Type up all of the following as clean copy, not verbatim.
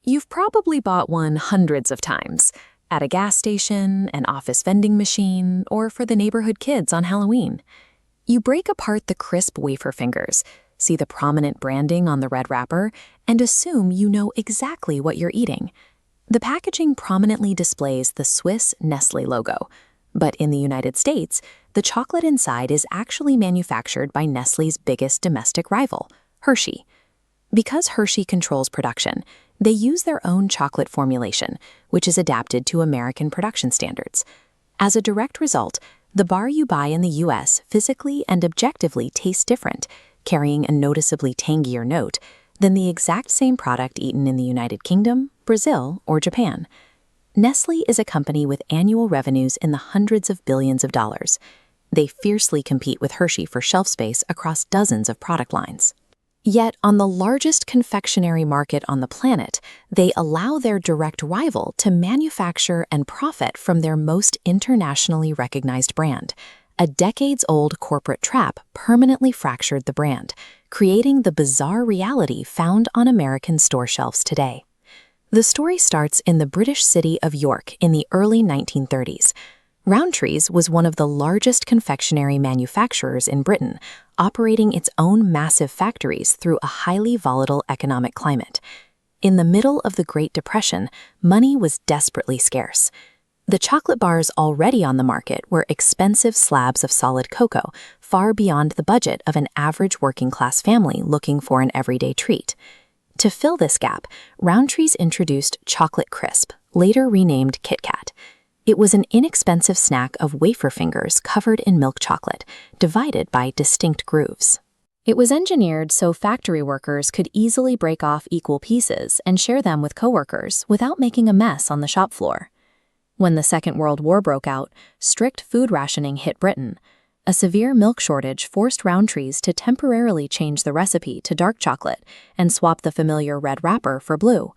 You've probably bought one hundreds of times, at a gas station, an office vending machine, or for the neighborhood kids on Halloween. You break apart the crisp wafer fingers, see the prominent branding on the red wrapper, and assume you know exactly what you're eating. The packaging prominently displays the Swiss Nestlé logo, but in the United States, the chocolate inside is actually manufactured by Nestlé's biggest domestic rival, Hershey. Because Hershey controls production, they use their own chocolate formulation, which is adapted to American production standards. As a direct result, the bar you buy in the US physically and objectively tastes different, carrying a noticeably tangier note, than the exact same product eaten in the United Kingdom, Brazil, or Japan. Nestlé is a company with annual revenues in the hundreds of billions of dollars. They fiercely compete with Hershey for shelf space across dozens of product lines. Yet, on the largest confectionery market on the planet, they allow their direct rival to manufacture and profit from their most internationally recognized brand. A decades-old corporate trap permanently fractured the brand, creating the bizarre reality found on American store shelves today. The story starts in the British city of York in the early 1930s. Rowntree was one of the largest confectionery manufacturers in Britain, operating its own massive factories through a highly volatile economic climate. In the middle of the Great Depression, money was desperately scarce. The chocolate bars already on the market were expensive slabs of solid cocoa, far beyond the budget of an average working-class family looking for an everyday treat. To fill this gap, Rowntree introduced Chocolate Crisp, later renamed KitKat. It was an inexpensive snack of wafer fingers covered in milk chocolate, divided by distinct grooves. It was engineered so factory workers could easily break off equal pieces and share them with coworkers without making a mess on the shop floor. When the Second World War broke out, strict food rationing hit Britain. A severe milk shortage forced Rowntree to temporarily change the recipe to dark chocolate and swap the familiar red wrapper for blue.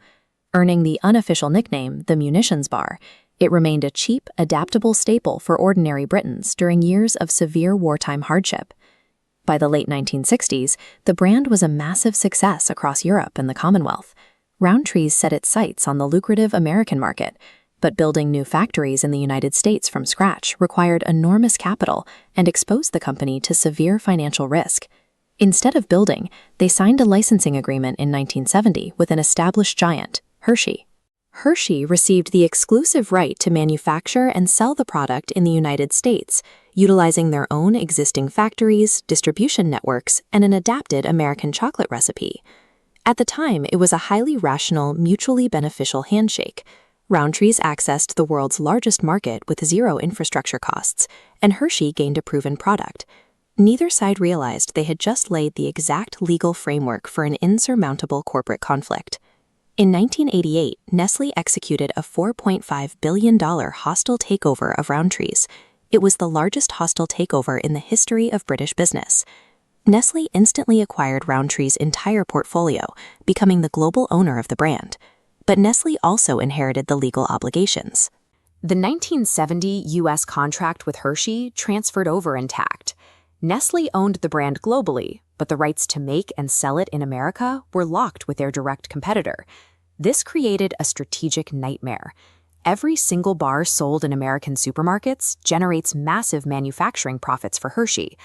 Earning the unofficial nickname, the munitions bar, it remained a cheap, adaptable staple for ordinary Britons during years of severe wartime hardship. By the late 1960s, the brand was a massive success across Europe and the Commonwealth. Rowntree set its sights on the lucrative American market, but building new factories in the United States from scratch required enormous capital and exposed the company to severe financial risk. Instead of building, they signed a licensing agreement in 1970 with an established giant, Hershey. Hershey received the exclusive right to manufacture and sell the product in the United States, utilizing their own existing factories, distribution networks, and an adapted American chocolate recipe. At the time, it was a highly rational, mutually beneficial handshake. Rowntree accessed the world's largest market with zero infrastructure costs, and Hershey gained a proven product. Neither side realized they had just laid the exact legal framework for an insurmountable corporate conflict. In 1988, Nestlé executed a $4.5 billion hostile takeover of Rowntree. It was the largest hostile takeover in the history of British business. Nestlé instantly acquired Rowntree's entire portfolio, becoming the global owner of the brand. But Nestlé also inherited the legal obligations. The 1970 U.S. contract with Hershey transferred over intact. Nestlé owned the brand globally, but the rights to make and sell it in America were locked with their direct competitor. This created a strategic nightmare. Every single bar sold in American supermarkets generates massive manufacturing profits for Hershey.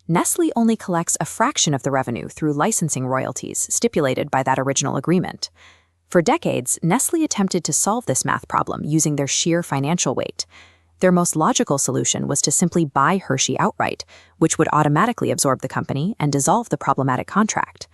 Nestlé only collects a fraction of the revenue through licensing royalties stipulated by that original agreement. For decades, Nestlé attempted to solve this math problem using their sheer financial weight. Their most logical solution was to simply buy Hershey outright, which would automatically absorb the company and dissolve the problematic contract.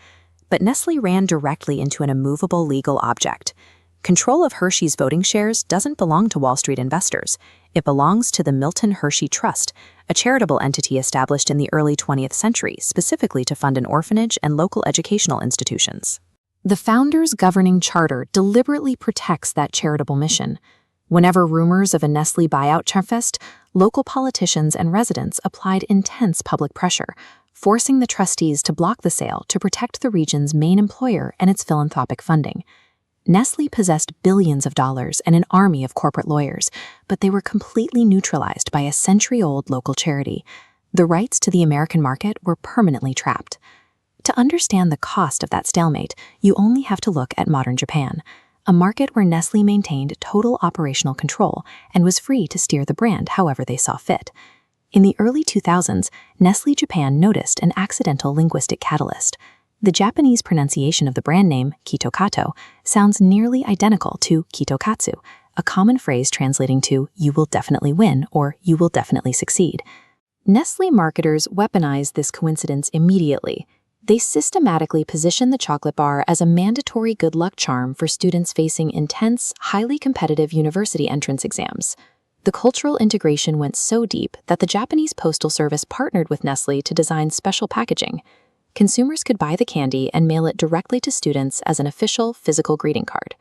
But Nestlé ran directly into an immovable legal object. Control of Hershey's voting shares doesn't belong to Wall Street investors. It belongs to the Milton Hershey Trust, a charitable entity established in the early 20th century specifically to fund an orphanage and local educational institutions. The founders' governing charter deliberately protects that charitable mission. Whenever rumors of a Nestlé buyout surfaced, local politicians and residents applied intense public pressure, forcing the trustees to block the sale to protect the region's main employer and its philanthropic funding. Nestlé possessed billions of dollars and an army of corporate lawyers, but they were completely neutralized by a century-old local charity. The rights to the American market were permanently trapped. To understand the cost of that stalemate, you only have to look at modern Japan. a market where Nestle maintained total operational control and was free to steer the brand however they saw fit. In the early 2000s, Nestle Japan noticed an accidental linguistic catalyst. The Japanese pronunciation of the brand name, Kitto Katsu, sounds nearly identical to Kitto Katsu, a common phrase translating to "you will definitely win" or "you will definitely succeed." Nestle marketers weaponized this coincidence immediately. They systematically positioned the chocolate bar as a mandatory good luck charm for students facing intense, highly competitive university entrance exams. The cultural integration went so deep that the Japanese Postal Service partnered with Nestle to design special packaging. Consumers could buy the candy and mail it directly to students as an official physical greeting card.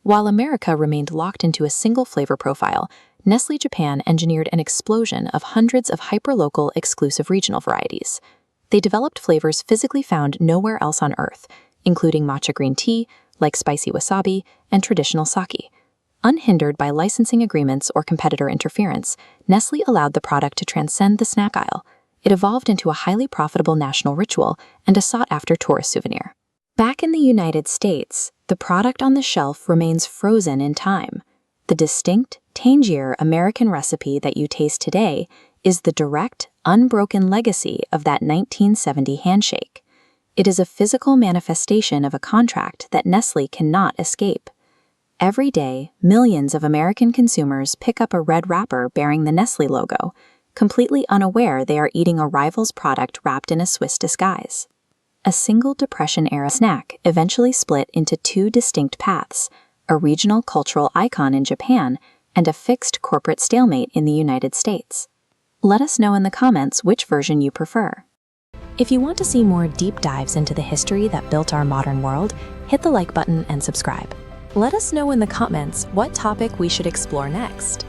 While America remained locked into a single flavor profile, Nestle Japan engineered an explosion of hundreds of hyperlocal exclusive regional varieties. They developed flavors physically found nowhere else on Earth, including matcha green tea, like spicy wasabi, and traditional sake. Unhindered by licensing agreements or competitor interference, Nestle allowed the product to transcend the snack aisle. It evolved into a highly profitable national ritual and a sought-after tourist souvenir. Back in the United States, the product on the shelf remains frozen in time. The distinct, tangier American recipe that you taste today is the direct, unbroken legacy of that 1970 handshake. It is a physical manifestation of a contract that Nestle cannot escape. Every day, millions of American consumers pick up a red wrapper bearing the Nestle logo, completely unaware they are eating a rival's product wrapped in a Swiss disguise. A single Depression-era snack eventually split into two distinct paths, a regional cultural icon in Japan and a fixed corporate stalemate in the United States. Let us know in the comments which version you prefer. If you want to see more deep dives into the history that built our modern world, hit the like button and subscribe. Let us know in the comments what topic we should explore next.